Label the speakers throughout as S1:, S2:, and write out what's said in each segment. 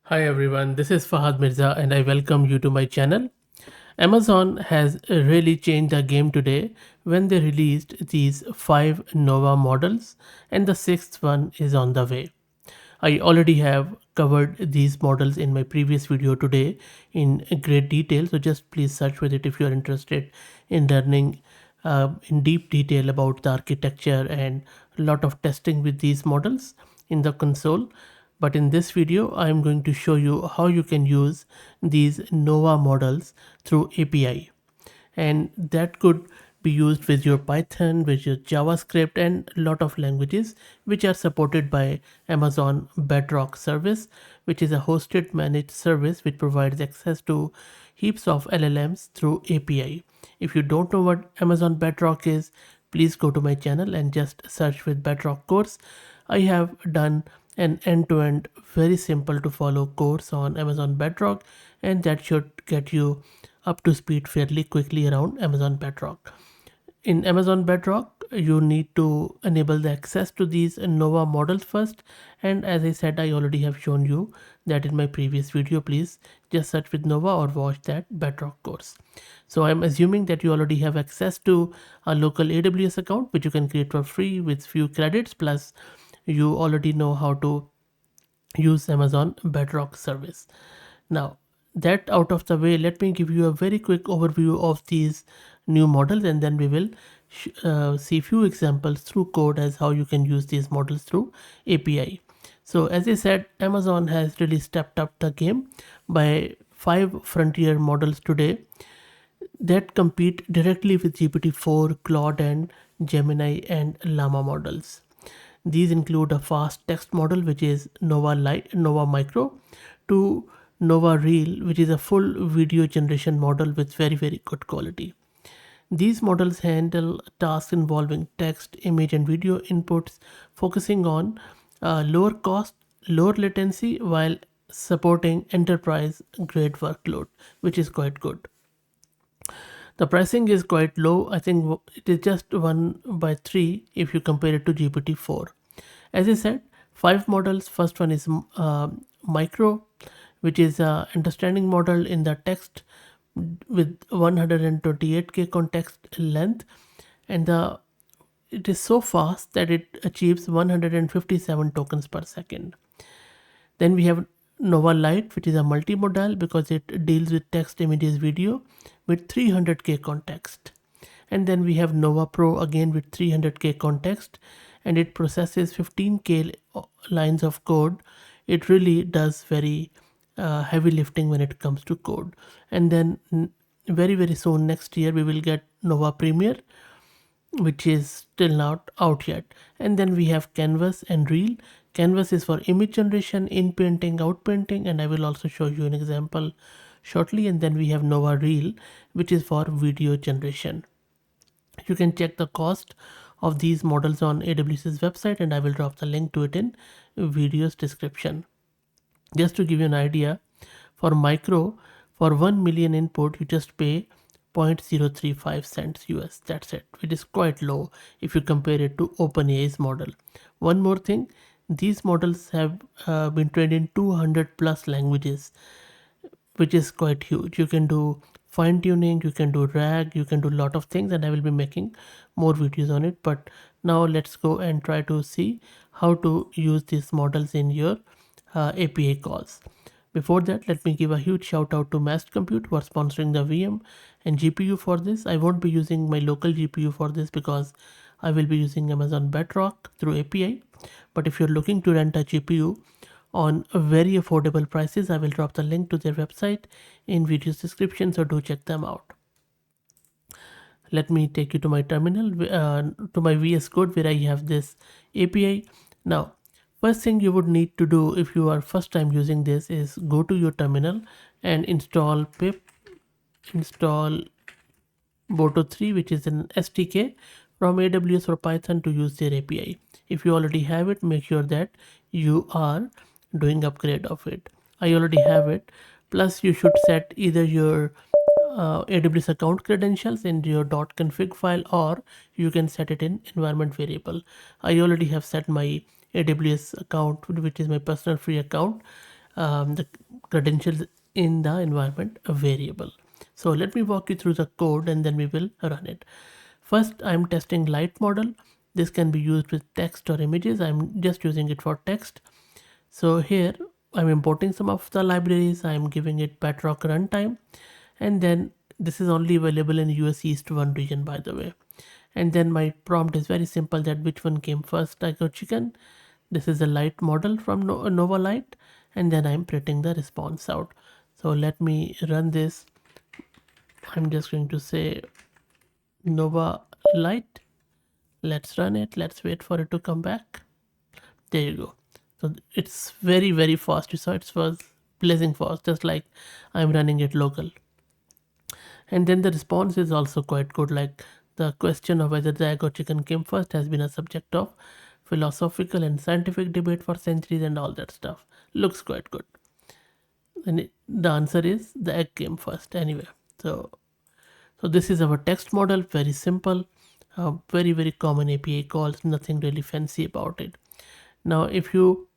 S1: Hi everyone, this is Fahad Mirza and I welcome you to my channel. Amazon has really changed the game today when they released these 5 Nova models and the 6th one is on the way. I already have covered these models in my previous video today in great detail, so just please search with it if you are interested in learning in deep detail about the architecture and a lot of testing with these models in the console. But in this video, I am going to show you how you can use these Nova models through API, and that could be used with your Python, with your JavaScript, and a lot of languages which are supported by Amazon Bedrock service, which is a hosted managed service which provides access to heaps of LLMs through API. If you don't know what Amazon Bedrock is, please go to my channel and just search with Bedrock course. I have done an end-to-end very simple to follow course on Amazon Bedrock, and that should get you up to speed fairly quickly around Amazon Bedrock. In Amazon Bedrock, you need to enable the access to these Nova models first. And as I said, I already have shown you that in my previous video. Please just search with Nova or watch that Bedrock course. So I'm assuming that you already have access to a local AWS account, which you can create for free with few credits. Plus, you already know how to use Amazon Bedrock service. Now, that out of the way, let me give you a very quick overview of these new models, and then we will see few examples through code as how you can use these models through API. So as I said, Amazon has really stepped up the game by 5 frontier models today that compete directly with GPT-4, Claude, and Gemini and Llama models. These include a fast text model, which is Nova Lite, Nova Micro, to Nova Reel, which is a full video generation model with very good quality. These models handle tasks involving text, image, and video inputs, focusing on lower cost, lower latency, while supporting enterprise grade workload, which is quite good. The pricing is quite low. I think it is just 1 by 3 if you compare it to GPT-4. As I said, 5 models. First one is micro, which is a understanding model in the text with 128k context length, and it is so fast that it achieves 157 tokens per second. Then we have Nova Lite, which is a multimodal because it deals with text, images, video with 300k context. And then we have Nova Pro again with 300k context, and it processes 15k lines of code. It really does very heavy lifting when it comes to code. And then very soon next year we will get Nova Premier, which is still not out yet. And then we have Canvas and Reel. Canvas is for image generation, Inpainting, Outpainting, and I will also show you an example shortly. And then we have Nova Reel, which is for video generation. You can check the cost of these models on AWS's website, and I will drop the link to it in video's description. Just to give you an idea, for micro, for 1 million input, you just pay 0.035 cents US. That's it, which is quite low if you compare it to OpenAI's model. One more thing, these models have been trained in 200 plus languages, which is quite huge. You can do fine tuning, you can do RAG, you can do a lot of things, and I will be making more videos on it. But now let's go and try to see how to use these models in your API calls. Before that, let me give a huge shout out to Mast Compute who are sponsoring the VM and GPU for this. I won't be using my local GPU for this because I will be using Amazon Bedrock through API. But if you're looking to rent a GPU on very affordable prices, I will drop the link to their website in video's description, so do check them out. Let me take you to my terminal, to my VS Code where I have this API. Now, first thing you would need to do if you are first time using this is go to your terminal and install pip install Boto3, which is an SDK from AWS or Python to use their API. If you already have it, make sure that you are doing upgrade of it. I already have it. Plus, you should set either your AWS account credentials in your .config file, or you can set it in environment variable. I already have set my AWS account, which is my personal free account. the credentials in the environment variable. So let me walk you through the code and then we will run it. First, I'm testing Lite model. This can be used with text or images. I'm just using it for text. So here I'm importing some of the libraries. I'm giving it Bedrock runtime, and then this is only available in US East 1 region, by the way. And then my prompt is very simple, that which one came first, egg or chicken. This is a Lite model from Nova Lite, and then I'm printing the response out. So let me run this. I'm just going to say Nova Lite. Let's run it. Let's wait for it to come back. There you go. So it's very fast. You saw it was blazing fast, just like I'm running it local. And then the response is also quite good. Like the question of whether the egg or chicken came first has been a subject of philosophical and scientific debate for centuries and all that stuff. Looks quite good. And the answer is the egg came first anyway. So this is our text model, very simple, very common API calls, nothing really fancy about it. Now if you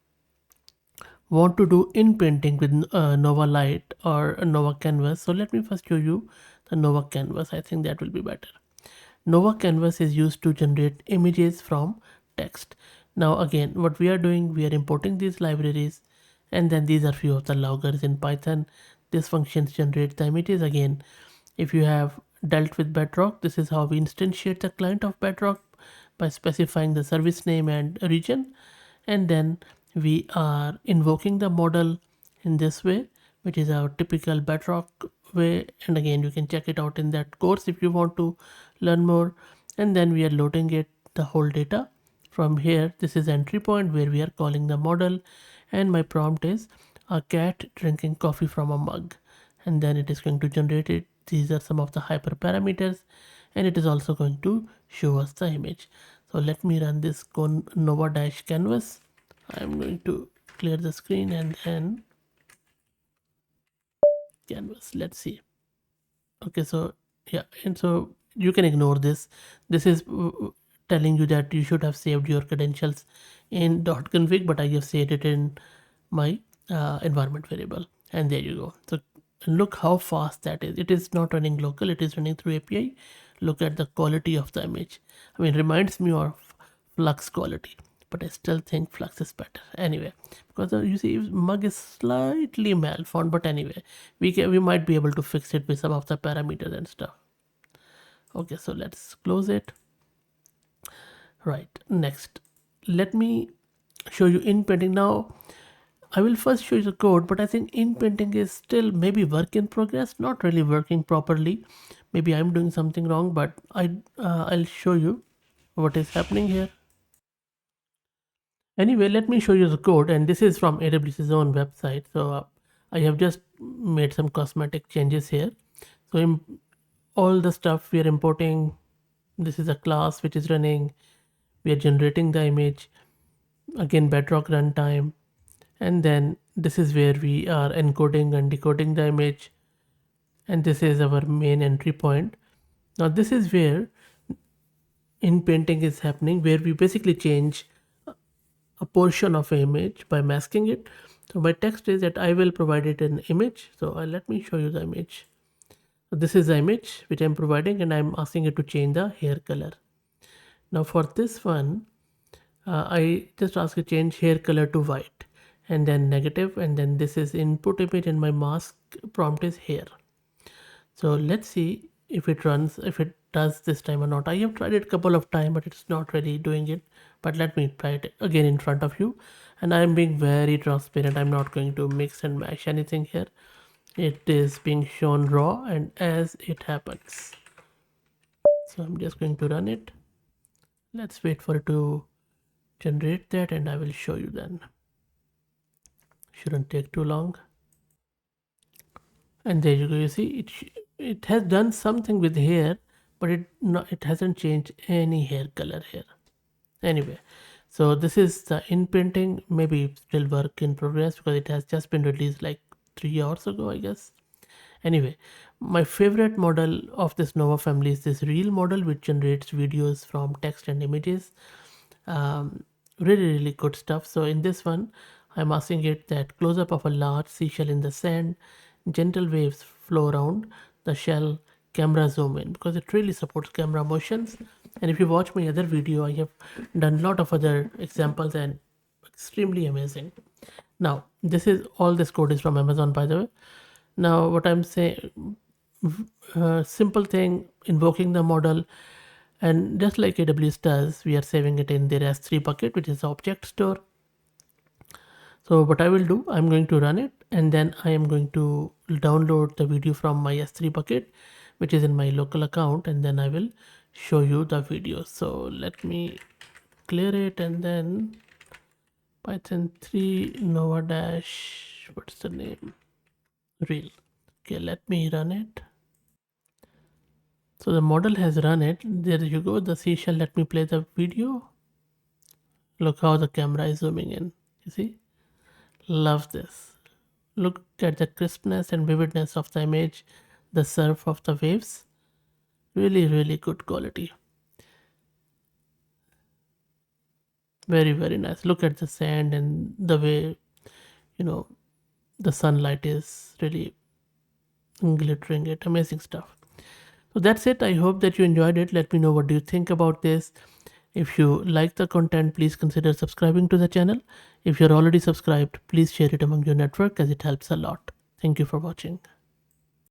S1: want to do Inpainting with Nova Lite or Nova Canvas, so let me first show you the Nova Canvas. I think that will be better. Nova Canvas is used to generate images from text. Now again, what we are doing, we are importing these libraries, and then these are few of the loggers in Python. These functions generate the images. Again, if you have dealt with Bedrock, this is how we instantiate the client of Bedrock, by specifying the service name and region, and then we are invoking the model in this way, which is our typical Bedrock way. And again, you can check it out in that course if you want to learn more. And then we are loading it the whole data from here. This is entry point where we are calling the model, and my prompt is a cat drinking coffee from a mug, and then it is going to generate it. These are some of the hyperparameters, and it is also going to show us the image. So let me run this Nova dash canvas. I'm going to clear the screen and then canvas. Let's see. Okay, so yeah, and so you can ignore this. This is telling you that you should have saved your credentials in .config, but I have saved it in my environment variable, and there you go. So look how fast that is. It is not running local, it is running through API. Look at the quality of the image. I mean, reminds me of Flux quality, but I still think Flux is better anyway, because you see mug is slightly malformed, but anyway, we might be able to fix it with some of the parameters and stuff. Okay, so let's close it. Right, next, let me show you Inpainting. Now I will first show you the code, but I think Inpainting is still maybe work in progress, not really working properly. Maybe I'm doing something wrong, but I'll show you what is happening here. Anyway, let me show you the code, and this is from AWS's own website. So I have just made some cosmetic changes here. So in all the stuff we are importing, this is a class which is running. We are generating the image, again Bedrock runtime, and then this is where we are encoding and decoding the image, and this is our main entry point. Now this is where Inpainting is happening, where we basically change a portion of an image by masking it. So my text is that I will provide it an image. So let me show you the image. So this is the image which I'm providing, and I'm asking it to change the hair color. Now for this one, I just ask it change hair color to white, and then negative, and then this is input image, and my mask prompt is hair. So let's see if it runs, if it does this time or not. I have tried it a couple of times, but it's not really doing it. But let me try it again in front of you. And I'm being very transparent. I'm not going to mix and mash anything here. It is being shown raw and as it happens. So I'm just going to run it. Let's wait for it to generate that, and I will show you then. Shouldn't take too long. And there you go. You see, it has done something with hair, but it hasn't changed any hair color here. Anyway, so this is the Inpainting. Maybe still work in progress because it has just been released like 3 hours ago, I guess. Anyway, my favorite model of this Nova family is this Reel model, which generates videos from text and images. Really good stuff. So in this one, I'm asking it that close up of a large seashell in the sand, gentle waves flow around the shell, camera zoom in, because it really supports camera motions. And if you watch my other video, I have done a lot of other examples and extremely amazing. Now, this is all this code is from Amazon, by the way. Now, what I'm saying, simple thing, invoking the model, and just like AWS does, we are saving it in their S3 bucket, which is the object store. So what I will do, I'm going to run it, and then I am going to download the video from my S3 bucket, which is in my local account, and then I will show you the video. So let me clear it, and then Python 3 Nova dash, what's the name? Real. Okay, let me run it. So the model has run it. There you go, the seashell. Let me play the video. Look how the camera is zooming in. You see? Love this. Look at the crispness and vividness of the image, the surf of the waves. Really, really good quality. Very, very nice. Look at the sand and the way, you know, the sunlight is really glittering it. Amazing stuff. So that's it. I hope that you enjoyed it. Let me know what do you think about this. If you like the content, please consider subscribing to the channel. If you're already subscribed, please share it among your network as it helps a lot. Thank you for watching.